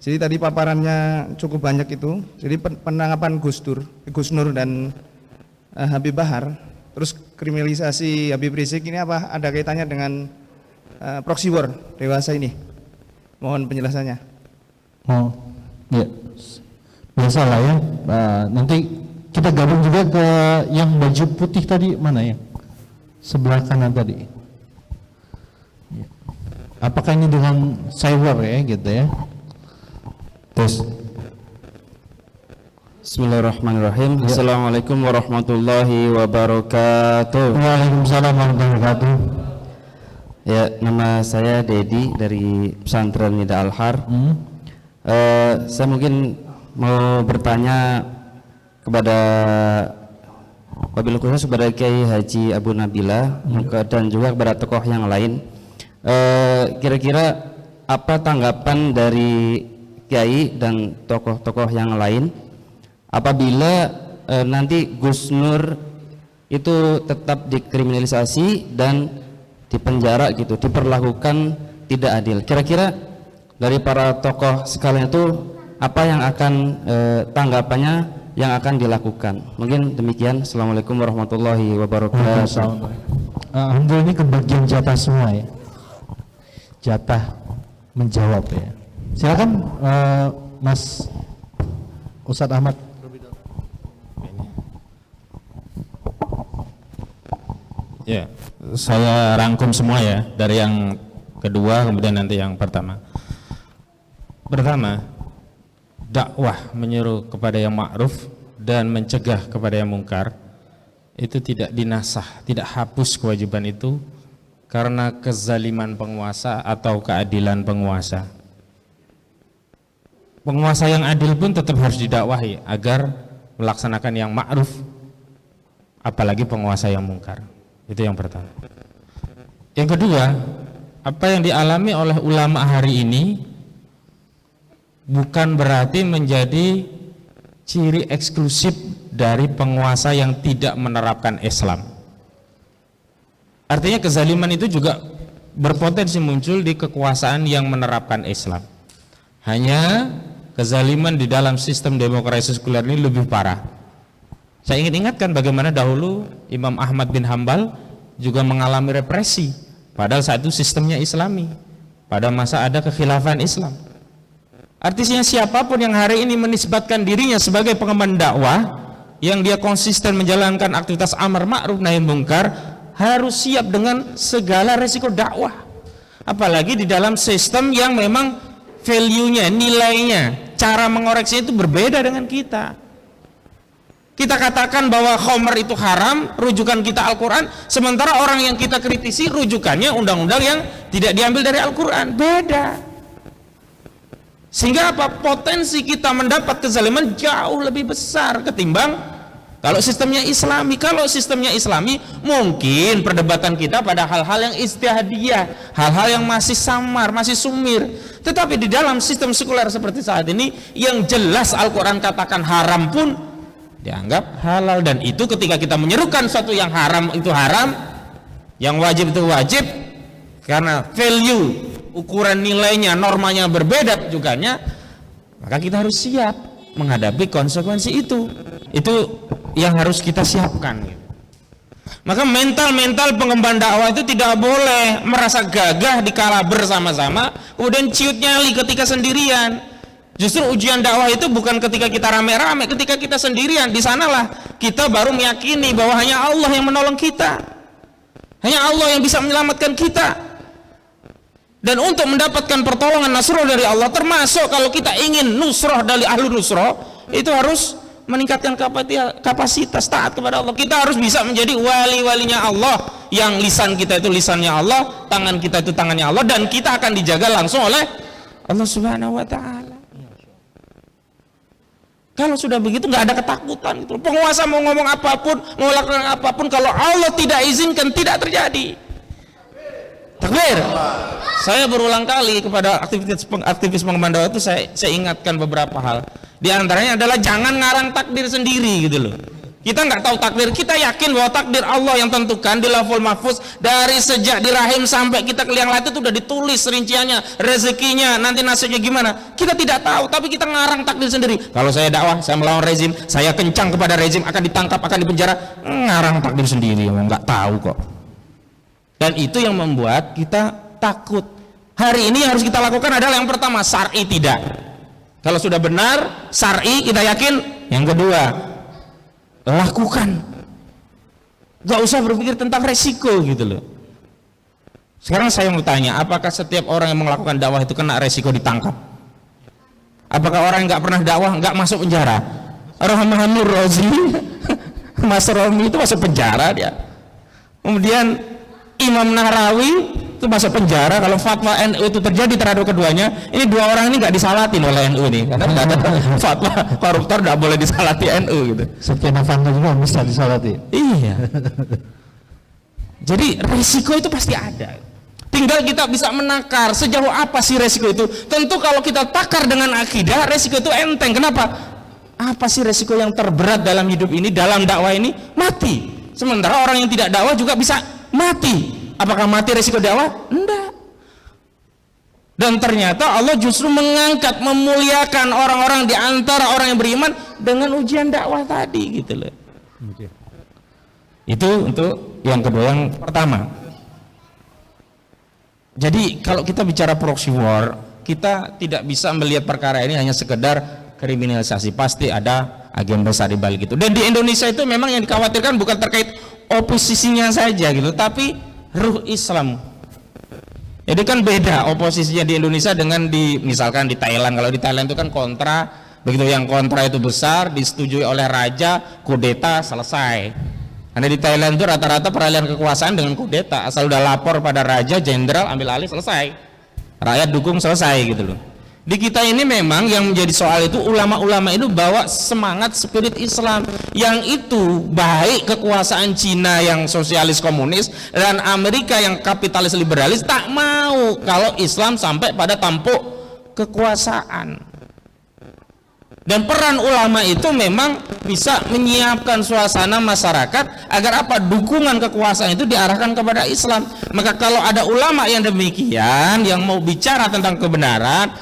Jadi tadi paparannya cukup banyak itu. Jadi penangkapan Gus Nur dan Habib Bahar, terus kriminalisasi Habib Rizik ini apa ada kaitannya dengan proxy war dewasa ini? Mohon penjelasannya. Oh, ya, biasalah ya. Nanti kita gabung juga ke yang baju putih tadi, mana ya? Sebelah kanan tadi. Ya. Apakah ini dengan cyber ya, gitu ya? Terus. Bismillahirrahmanirrahim. Ya. Assalamualaikum warahmatullahi wabarakatuh. Waalaikumsalam warahmatullahi wabarakatuh. Ya, nama saya Dedi dari Pesantren Nida Al-Har. Saya mungkin mau bertanya kepada wabil khusus kepada Kiai Haji Abu Nabila dan juga kepada tokoh yang lain. Kira-kira apa tanggapan dari Kiai dan tokoh-tokoh yang lain apabila nanti Gus Nur itu tetap dikriminalisasi dan dipenjara gitu, diperlakukan tidak adil. Kira-kira dari para tokoh sekalian itu apa yang akan tanggapannya yang akan dilakukan? Mungkin demikian. Assalamualaikum warahmatullahi wabarakatuh. Alhamdulillah ini kebagian jatah semua ya. Jatah menjawab ya. Silakan Mas Ustadz Ahmad. Ya, saya rangkum semua ya, dari yang kedua kemudian nanti yang pertama. Pertama, dakwah menyuruh kepada yang ma'ruf dan mencegah kepada yang mungkar itu tidak dinasah, tidak hapus kewajiban itu karena kezaliman penguasa atau keadilan penguasa. Penguasa yang adil pun tetap harus didakwahi agar melaksanakan yang ma'ruf, apalagi penguasa yang mungkar. Itu yang pertama. Yang kedua, apa yang dialami oleh ulama hari ini bukan berarti menjadi ciri eksklusif dari penguasa yang tidak menerapkan Islam. Artinya kezaliman itu juga berpotensi muncul di kekuasaan yang menerapkan Islam. Hanya kezaliman di dalam sistem demokrasi sekuler ini lebih parah. Saya ingin ingatkan bagaimana dahulu Imam Ahmad bin Hambal juga mengalami represi, padahal saat itu sistemnya Islami, pada masa ada kekhilafan Islam. Artinya siapapun yang hari ini menisbatkan dirinya sebagai pengemban dakwah, yang dia konsisten menjalankan aktivitas amar ma'ruf nahi munkar, harus siap dengan segala resiko dakwah. Apalagi di dalam sistem yang memang value-nya, nilainya, cara mengoreksinya itu berbeda dengan kita. Kita katakan bahwa khamr itu haram, rujukan kita Al-Quran, sementara orang yang kita kritisi rujukannya undang-undang yang tidak diambil dari Al-Quran. Beda. Sehingga apa? Potensi kita mendapat kezaliman jauh lebih besar ketimbang kalau sistemnya Islami. Kalau sistemnya Islami, mungkin perdebatan kita pada hal-hal yang istihadiyah, hal-hal yang masih samar, masih sumir. Tetapi di dalam sistem sekuler seperti saat ini, yang jelas Al-Quran katakan haram pun dianggap halal, dan itu ketika kita menyerukan sesuatu yang haram itu haram, yang wajib itu wajib, karena value, ukuran nilainya, normanya berbeda juganya, maka kita harus siap menghadapi konsekuensi itu. Itu yang harus kita siapkan. Maka mental pengemban dakwah itu tidak boleh merasa gagah dikala bersama-sama kemudian ciut nyali ketika sendirian. Justru ujian dakwah itu bukan ketika kita rame-rame, ketika kita sendirian. Di sanalah kita baru meyakini bahwa hanya Allah yang menolong kita, hanya Allah yang bisa menyelamatkan kita. Dan untuk mendapatkan pertolongan nasrah dari Allah, termasuk kalau kita ingin nusrah dari ahlu nusrah, itu harus meningkatkan kapasitas taat kepada Allah. Kita harus bisa menjadi wali-walinya Allah, yang lisan kita itu lisannya Allah, tangan kita itu tangannya Allah, dan kita akan dijaga langsung oleh Allah Subhanahu wa Ta'ala. Kalau sudah begitu nggak ada ketakutan gitu. Penguasa mau ngomong apapun, mau lakukan apapun, kalau Allah tidak izinkan tidak terjadi. Takbir. Saya berulang kali kepada aktivis pengemban dakwah itu saya ingatkan beberapa hal. Di antaranya adalah jangan ngarang takdir sendiri gitu loh. Kita nggak tahu takdir, kita yakin bahwa takdir Allah yang tentukan di Lauhul Mahfuz dari sejak di rahim sampai kita ke liang lahat itu sudah ditulis rinciannya, rezekinya, nanti nasibnya gimana. Kita tidak tahu, tapi kita ngarang takdir sendiri. Kalau saya dakwah, saya melawan rezim, saya kencang kepada rezim, akan ditangkap, akan dipenjara, ngarang takdir sendiri, nggak tahu kok. Dan itu yang membuat kita takut. Hari ini yang harus kita lakukan adalah yang pertama, syar'i tidak. Kalau sudah benar, syar'i kita yakin. Yang kedua, lakukan. Gak usah berpikir tentang resiko gitu loh. Sekarang saya mau tanya, apakah setiap orang yang melakukan dakwah itu kena resiko ditangkap? Apakah orang yang gak pernah dakwah gak masuk penjara? Rahmanur Rozi Mas Romi itu masuk penjara dia. Kemudian Imam Nahrawi itu masuk penjara kalau fatwa NU itu terjadi terhadap keduanya. Ini dua orang ini nggak disalatin oleh NU nih, karena nggak ada fatwa koruptor nggak boleh disalati NU gitu. Setia Novanto juga bisa disalati. Iya. Jadi risiko itu pasti ada. Tinggal kita bisa menakar sejauh apa sih risiko itu. Tentu kalau kita takar dengan akidah, risiko itu enteng. Kenapa? Apa sih risiko yang terberat dalam hidup ini, dalam dakwah ini? Mati. Sementara orang yang tidak dakwah juga bisa mati. Apakah mati resiko dakwah? Enggak. Dan ternyata Allah justru mengangkat, memuliakan orang-orang di antara orang yang beriman dengan ujian dakwah tadi gitu loh. Itu untuk yang kedua. Yang pertama, jadi kalau kita bicara proxy war, kita tidak bisa melihat perkara ini hanya sekedar kriminalisasi, pasti ada agen besar di balik itu. Dan di Indonesia itu memang yang dikhawatirkan bukan terkait oposisinya saja gitu, tapi ruh Islam. Jadi kan beda oposisinya di Indonesia dengan di misalkan di Thailand. Kalau di Thailand itu kan kontra, begitu yang kontra itu besar, disetujui oleh raja, kudeta, selesai. Karena di Thailand itu rata-rata peralihan kekuasaan dengan kudeta, asal udah lapor pada raja, jenderal, ambil alih, selesai. Rakyat dukung, selesai gitu loh. Di kita ini memang yang menjadi soal itu ulama-ulama itu bawa semangat spirit Islam yang itu baik kekuasaan Cina yang sosialis komunis dan Amerika yang kapitalis liberalis tak mau kalau Islam sampai pada tampuk kekuasaan. Dan peran ulama itu memang bisa menyiapkan suasana masyarakat agar apa? Dukungan kekuasaan itu diarahkan kepada Islam. Maka kalau ada ulama yang demikian yang mau bicara tentang kebenaran,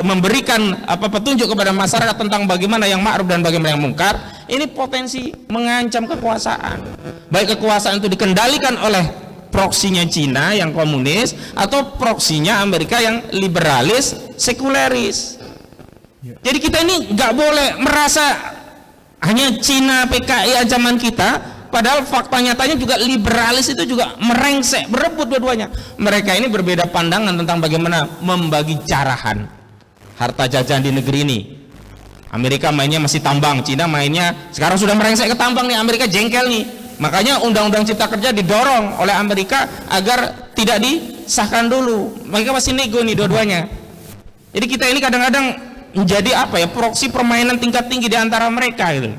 memberikan apa petunjuk kepada masyarakat tentang bagaimana yang ma'ruf dan bagaimana yang mungkar, ini potensi mengancam kekuasaan. Baik kekuasaan itu dikendalikan oleh proksinya Cina yang komunis atau proksinya Amerika yang liberalis sekuleris. Jadi kita ini nggak boleh merasa hanya Cina PKI ancaman kita, padahal fakta nyatanya juga liberalis itu juga merengsek, berebut dua-duanya. Mereka ini berbeda pandangan tentang bagaimana membagi jarahan harta jajan di negeri ini. Amerika mainnya masih tambang, Cina mainnya sekarang sudah merengsek ke tambang nih. Amerika jengkel nih, makanya undang-undang cipta kerja didorong oleh Amerika agar tidak disahkan dulu. Mereka masih nego nih dua-duanya. Jadi kita ini kadang-kadang menjadi apa ya, proksi permainan tingkat tinggi di antara mereka gitu.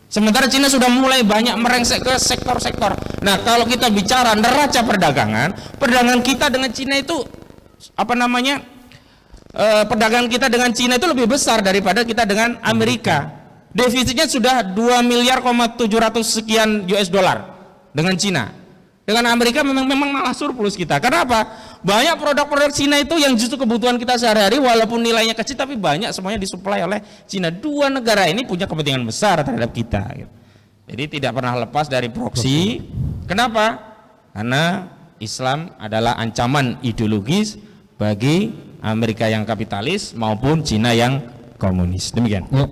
Sementara Cina sudah mulai banyak merengsek ke sektor-sektor. Nah, kalau kita bicara neraca perdagangan, perdagangan kita dengan Cina itu apa namanya? Perdagangan kita dengan Cina itu lebih besar daripada kita dengan Amerika. Defisitnya sudah 2 miliar 700 sekian US dollar dengan Cina. Dengan Amerika memang malah surplus kita. Kenapa? Banyak produk-produk Cina itu yang justru kebutuhan kita sehari-hari walaupun nilainya kecil tapi banyak semuanya disuplai oleh Cina. Dua negara ini punya kepentingan besar terhadap kita. Jadi tidak pernah lepas dari proksi. Kenapa? Karena Islam adalah ancaman ideologis bagi Amerika yang kapitalis maupun Cina yang komunis. Demikian. Ya.